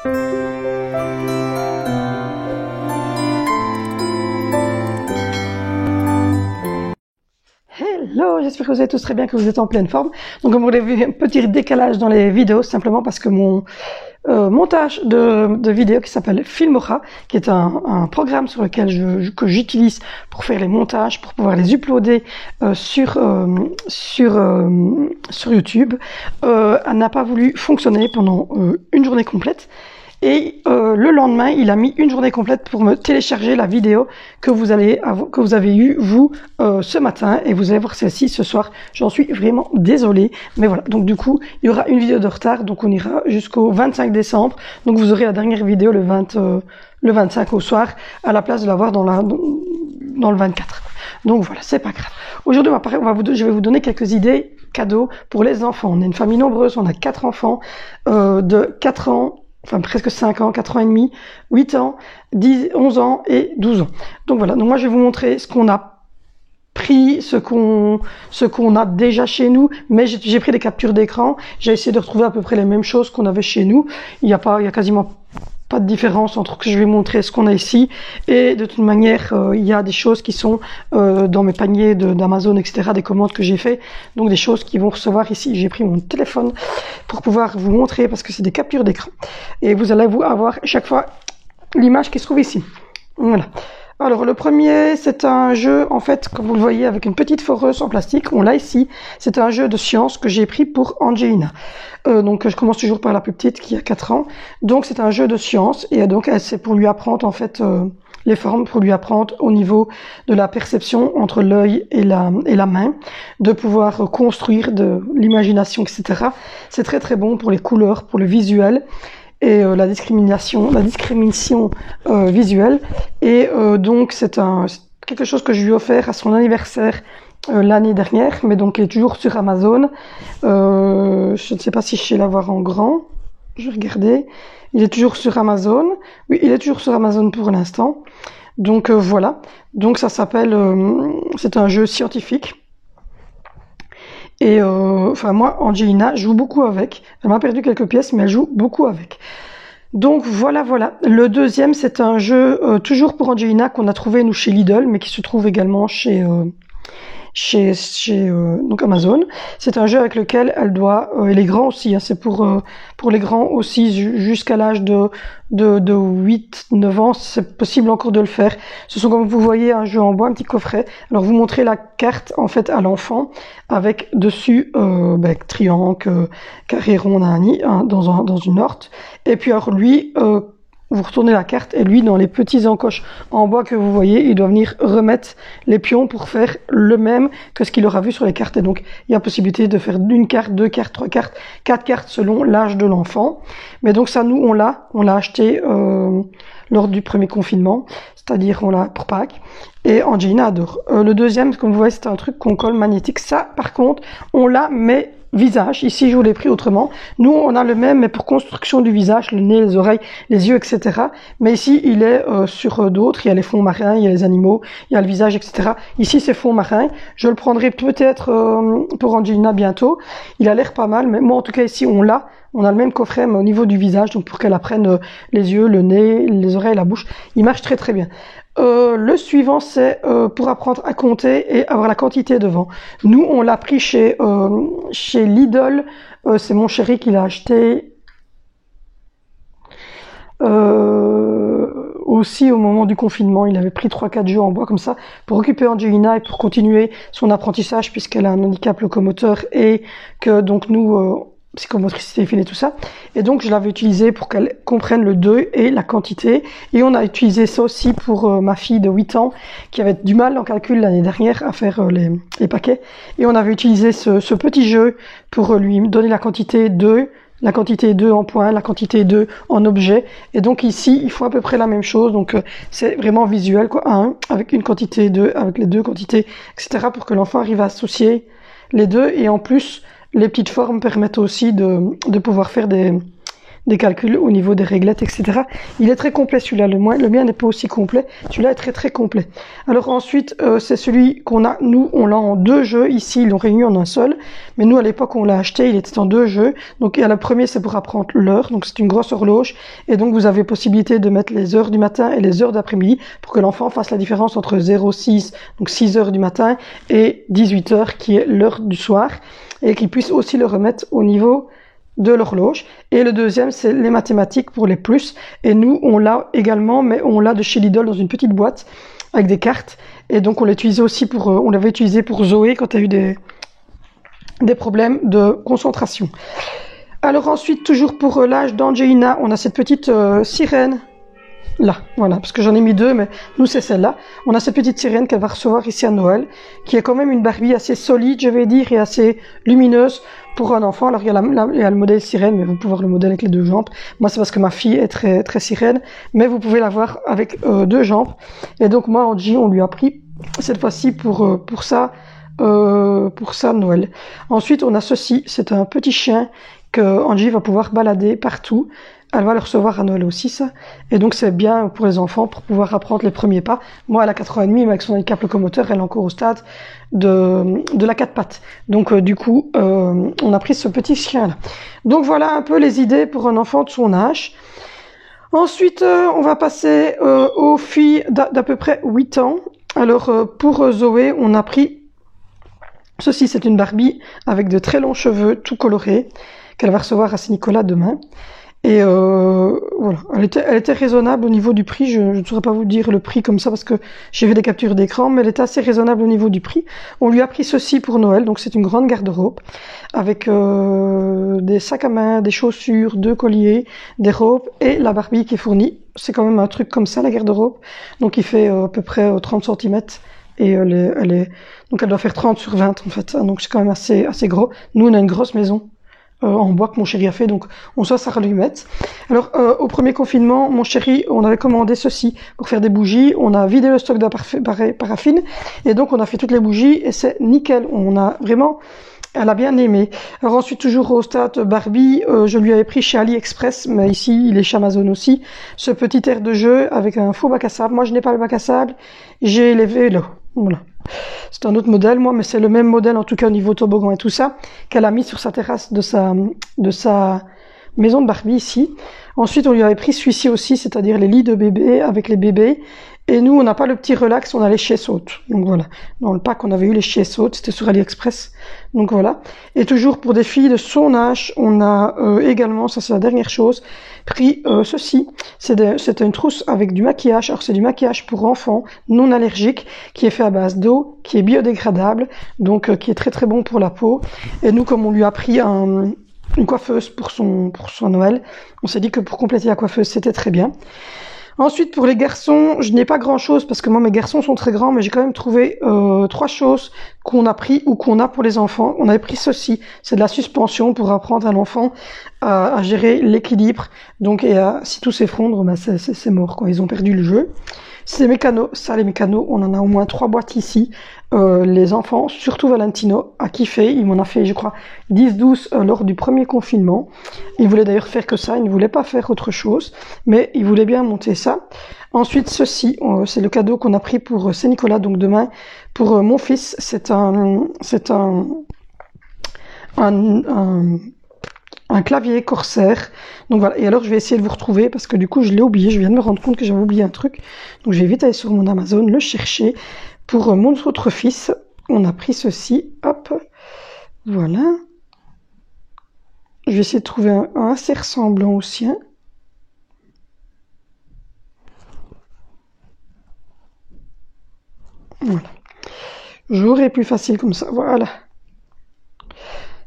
Hello, j'espère que vous allez tous très bien, que vous êtes en pleine forme. Donc comme vous l'avez vu, un petit décalage dans les vidéos, simplement parce que mon montage de vidéos qui s'appelle Filmora, qui est un programme sur lequel que j'utilise pour faire les montages, pour pouvoir les uploader sur YouTube, n'a pas voulu fonctionner pendant une journée complète. Et le lendemain, il a mis une journée complète pour me télécharger la vidéo que vous avez eue, vous, ce matin. Et vous allez voir celle-ci ce soir. J'en suis vraiment désolée. Mais voilà, donc du coup, il y aura une vidéo de retard. Donc on ira jusqu'au 25 décembre. Donc vous aurez la dernière vidéo le 25 au soir, à la place de l'avoir dans le 24. Donc voilà, c'est pas grave. Aujourd'hui, je vais vous donner quelques idées cadeaux pour les enfants. On est une famille nombreuse, on a 4 enfants de 4 ans, enfin presque 5 ans, 4 ans et demi, 8 ans, 10, 11 ans et 12 ans. Donc voilà, donc moi je vais vous montrer ce qu'on a pris, ce qu'on a déjà chez nous, mais j'ai pris des captures d'écran, j'ai essayé de retrouver à peu près les mêmes choses qu'on avait chez nous. Il y a quasiment pas de différence entre ce que je vais montrer ce qu'on a ici, et de toute manière il y a des choses qui sont dans mes paniers d'Amazon, etc., des commandes que j'ai fait, donc des choses qui vont recevoir ici. J'ai pris mon téléphone pour pouvoir vous montrer, parce que c'est des captures d'écran, et vous allez avoir chaque fois l'image qui se trouve ici. Voilà. Alors le premier, c'est un jeu, en fait, comme vous le voyez, avec une petite foreuse en plastique. On l'a ici. C'est un jeu de science que j'ai pris pour Angelina. Donc je commence toujours par la plus petite qui a 4 ans. Donc c'est un jeu de science, et donc c'est pour lui apprendre en fait les formes, pour lui apprendre au niveau de la perception entre l'œil et la main, de pouvoir construire, de l'imagination, etc. C'est très très bon pour les couleurs, pour le visuel, et la discrimination visuelle. Et donc c'est quelque chose que je lui ai offert à son anniversaire l'année dernière, mais donc il est toujours sur Amazon. Je ne sais pas si je sais l'avoir en grand, je vais regarder. Il est toujours sur Amazon. Oui, il est toujours sur Amazon pour l'instant. Donc voilà, donc ça s'appelle, c'est un jeu scientifique. Et enfin moi, Angelina joue beaucoup avec. Elle m'a perdu quelques pièces, mais elle joue beaucoup avec. Donc voilà. Le deuxième, c'est un jeu toujours pour Angelina qu'on a trouvé nous chez Lidl, mais qui se trouve également chez donc Amazon. C'est un jeu avec lequel elle doit, et les grands aussi, hein, c'est pour les grands aussi, jusqu'à l'âge de 8-9 ans, c'est possible encore de le faire. Ce sont, comme vous voyez, un jeu en bois, un petit coffret. Alors vous montrez la carte en fait à l'enfant, avec dessus triangle, carré, rond, dans une horte. Et puis alors lui, vous retournez la carte, et lui, dans les petits encoches en bois que vous voyez, il doit venir remettre les pions pour faire le même que ce qu'il aura vu sur les cartes. Et donc, il y a possibilité de faire une carte, 2 cartes, 3 cartes, 4 cartes selon l'âge de l'enfant. Mais donc ça, nous, on l'a acheté lors du premier confinement, c'est-à-dire on l'a pour Pâques. Et Angelina adore. Le deuxième, comme vous voyez, c'est un truc qu'on colle magnétique. Ça, par contre, on l'a, mais visage. Ici, je vous l'ai pris autrement. Nous, on a le même, mais pour construction du visage, le nez, les oreilles, les yeux, etc. Mais ici, il est sur d'autres. Il y a les fonds marins, il y a les animaux, il y a le visage, etc. Ici, c'est fonds marins. Je le prendrai peut-être pour Angelina bientôt. Il a l'air pas mal, mais moi, en tout cas, ici, on l'a. On a le même coffret, mais au niveau du visage, donc pour qu'elle apprenne les yeux, le nez, les oreilles, la bouche. Il marche très très bien. Le suivant, c'est pour apprendre à compter et avoir la quantité devant. Nous, on l'a pris chez Lidl. C'est mon chéri qui l'a acheté aussi au moment du confinement. Il avait pris 3-4 jeux en bois comme ça pour occuper Angelina et pour continuer son apprentissage, puisqu'elle a un handicap locomoteur, et que donc nous... psychomotricité fine et tout ça. Et donc, je l'avais utilisé pour qu'elle comprenne le 2 et la quantité. Et on a utilisé ça aussi pour ma fille de 8 ans, qui avait du mal en calcul l'année dernière à faire les paquets. Et on avait utilisé ce petit jeu pour lui donner la quantité 2, la quantité 2 en points, la quantité 2 en objets. Et donc ici, il faut à peu près la même chose. Donc c'est vraiment visuel, quoi. 1 avec une quantité 2, avec les 2 quantités, etc. pour que l'enfant arrive à associer les deux. Et en plus, les petites formes permettent aussi de pouvoir faire des des calculs au niveau des réglettes, etc. Il est très complet celui-là, le mien n'est pas aussi complet, celui-là est très très complet. Alors ensuite, c'est celui qu'on a, nous on l'a en 2 jeux, ici ils l'ont réuni en un seul, mais nous à l'époque on l'a acheté, il était en 2 jeux, donc le premier c'est pour apprendre l'heure, donc c'est une grosse horloge, et donc vous avez possibilité de mettre les heures du matin et les heures d'après-midi, pour que l'enfant fasse la différence entre 06, donc 6 heures du matin, et 18 heures qui est l'heure du soir, et qu'il puisse aussi le remettre au niveau de l'horloge. Et le deuxième, c'est les mathématiques pour les plus. Et nous, on l'a également, mais on l'a de chez Lidl dans une petite boîte avec des cartes. Et donc, on l'utilisait aussi on l'avait utilisé pour Zoé quand elle a eu des problèmes de concentration. Alors ensuite, toujours pour l'âge d'Angelina, on a cette petite sirène. Là, voilà, parce que j'en ai mis 2, mais nous c'est celle-là. On a cette petite sirène qu'elle va recevoir ici à Noël, qui est quand même une Barbie assez solide, je vais dire, et assez lumineuse pour un enfant. Alors il y a le modèle sirène, mais vous pouvez voir le modèle avec les 2 jambes. Moi c'est parce que ma fille est très très sirène, mais vous pouvez la voir avec 2 jambes. Et donc moi, Angie, on lui a pris cette fois-ci pour ça Noël. Ensuite, on a ceci, c'est un petit chien que Angie va pouvoir balader partout. Elle va le recevoir à Noël aussi, ça. Et donc, c'est bien pour les enfants, pour pouvoir apprendre les premiers pas. Moi, elle a 4 ans et demi, mais avec son handicap locomoteur, elle est encore au stade de la 4 pattes. Donc, du coup, on a pris ce petit chien-là. Donc, voilà un peu les idées pour un enfant de son âge. Ensuite, on va passer aux filles d'à peu près 8 ans. Alors, pour Zoé, on a pris ceci, c'est une Barbie avec de très longs cheveux, tout colorés, qu'elle va recevoir à Saint-Nicolas demain. Et voilà, elle était raisonnable au niveau du prix. Je ne saurais pas vous dire le prix comme ça parce que j'ai fait des captures d'écran, mais elle était assez raisonnable au niveau du prix. On lui a pris ceci pour Noël, donc c'est une grande garde-robe avec des sacs à main, des chaussures, 2 colliers, des robes et la Barbie qui est fournie. C'est quand même un truc comme ça, la garde-robe. Donc il fait à peu près 30 cm et donc elle doit faire 30 sur 20 en fait. Donc c'est quand même assez gros. Nous on a une grosse maison en bois que mon chéri a fait, donc on sait ça lui mettre. Alors au premier confinement, mon chéri, on avait commandé ceci pour faire des bougies, on a vidé le stock de paraffine et donc on a fait toutes les bougies et c'est nickel. On a vraiment, elle a bien aimé. Alors ensuite, toujours au stade Barbie, je lui avais pris chez AliExpress, mais ici il est chez Amazon aussi, ce petit air de jeu avec un faux bac à sable. Moi je n'ai pas le bac à sable, j'ai les vélos. Voilà. C'est un autre modèle, moi, mais c'est le même modèle, en tout cas au niveau toboggan et tout ça, qu'elle a mis sur sa terrasse de sa maison de Barbie ici. Ensuite, on lui avait pris celui-ci aussi, c'est-à-dire les lits de bébé avec les bébés. Et nous, on n'a pas le petit relax, on a les chies-sautes. Donc voilà, dans le pack, on avait eu les chies-sautes, c'était sur AliExpress. Donc voilà. Et toujours pour des filles de son âge, on a également, ça c'est la dernière chose, pris ceci. C'est une trousse avec du maquillage. Alors c'est du maquillage pour enfants non allergiques, qui est fait à base d'eau, qui est biodégradable, donc qui est très très bon pour la peau. Et nous, comme on lui a pris une coiffeuse pour son Noël, on s'est dit que pour compléter la coiffeuse, c'était très bien. Ensuite, pour les garçons, je n'ai pas grand-chose parce que moi, mes garçons sont très grands, mais j'ai quand même trouvé 3 choses qu'on a pris ou qu'on a pour les enfants. On avait pris ceci, c'est de la suspension pour apprendre à l'enfant à gérer l'équilibre. Donc, si tout s'effondre, ben c'est mort, quoi. Ils ont perdu le jeu. C'est mécanos, ça les mécanos, on en a au moins 3 boîtes ici. Les enfants, surtout Valentino, a kiffé. Il m'en a fait, je crois, 10-12 lors du premier confinement. Il voulait d'ailleurs faire que ça, il ne voulait pas faire autre chose, mais il voulait bien monter ça. Ensuite, ceci, c'est le cadeau qu'on a pris pour Saint-Nicolas, donc demain, pour mon fils. C'est un clavier Corsair. Donc voilà, et alors je vais essayer de vous retrouver parce que du coup je l'ai oublié, je viens de me rendre compte que j'avais oublié un truc. Donc je vais vite aller sur mon Amazon, le chercher. Pour mon autre fils, on a pris ceci, hop, voilà. Je vais essayer de trouver un assez ressemblant au sien. Voilà. J'aurais plus facile comme ça, voilà.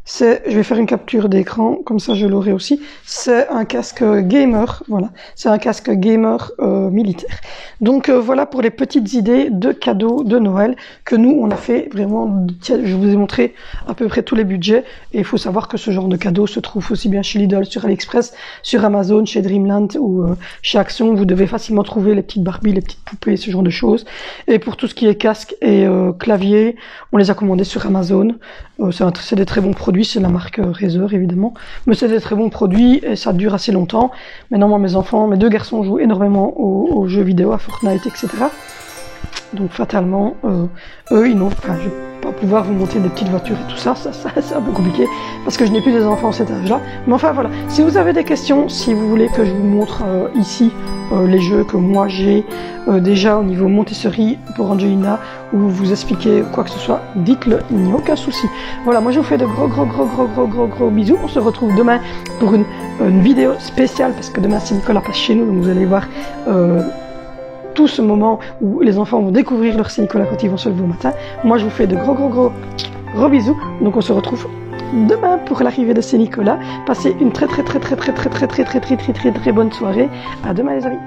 Je vais faire une capture d'écran, comme ça je l'aurai aussi. C'est un casque gamer, voilà. C'est un casque gamer militaire. Donc voilà pour les petites idées de cadeaux de Noël que nous on a fait vraiment. Je vous ai montré à peu près tous les budgets et il faut savoir que ce genre de cadeaux se trouve aussi bien chez Lidl, sur AliExpress, sur Amazon, chez Dreamland ou chez Action. Vous devez facilement trouver les petites Barbie, les petites poupées, ce genre de choses. Et pour tout ce qui est casque et clavier, on les a commandés sur Amazon. C'est des très bons produits. produit, c'est la marque Razer évidemment, mais c'est des très bons produits et ça dure assez longtemps. Maintenant moi mes deux garçons jouent énormément aux jeux vidéo, à Fortnite, etc. Donc fatalement, eux ils n'ont, enfin je vais pas pouvoir vous monter des petites voitures et tout ça, c'est un peu compliqué parce que je n'ai plus des enfants à cet âge-là. Mais enfin voilà, si vous avez des questions, si vous voulez que je vous montre ici les jeux que moi j'ai déjà au niveau Montessori pour Angelina, ou vous expliquer quoi que ce soit, dites-le, il n'y a aucun souci. Voilà, moi je vous fais de gros bisous. On se retrouve demain pour une vidéo spéciale parce que demain c'est Nicolas passe chez nous, donc vous allez voir tout ce moment où les enfants vont découvrir leur Saint-Nicolas quand ils vont se lever au matin. Moi je vous fais de gros bisous. Donc on se retrouve demain pour l'arrivée de Saint-Nicolas. Passez une très bonne soirée. À demain les amis.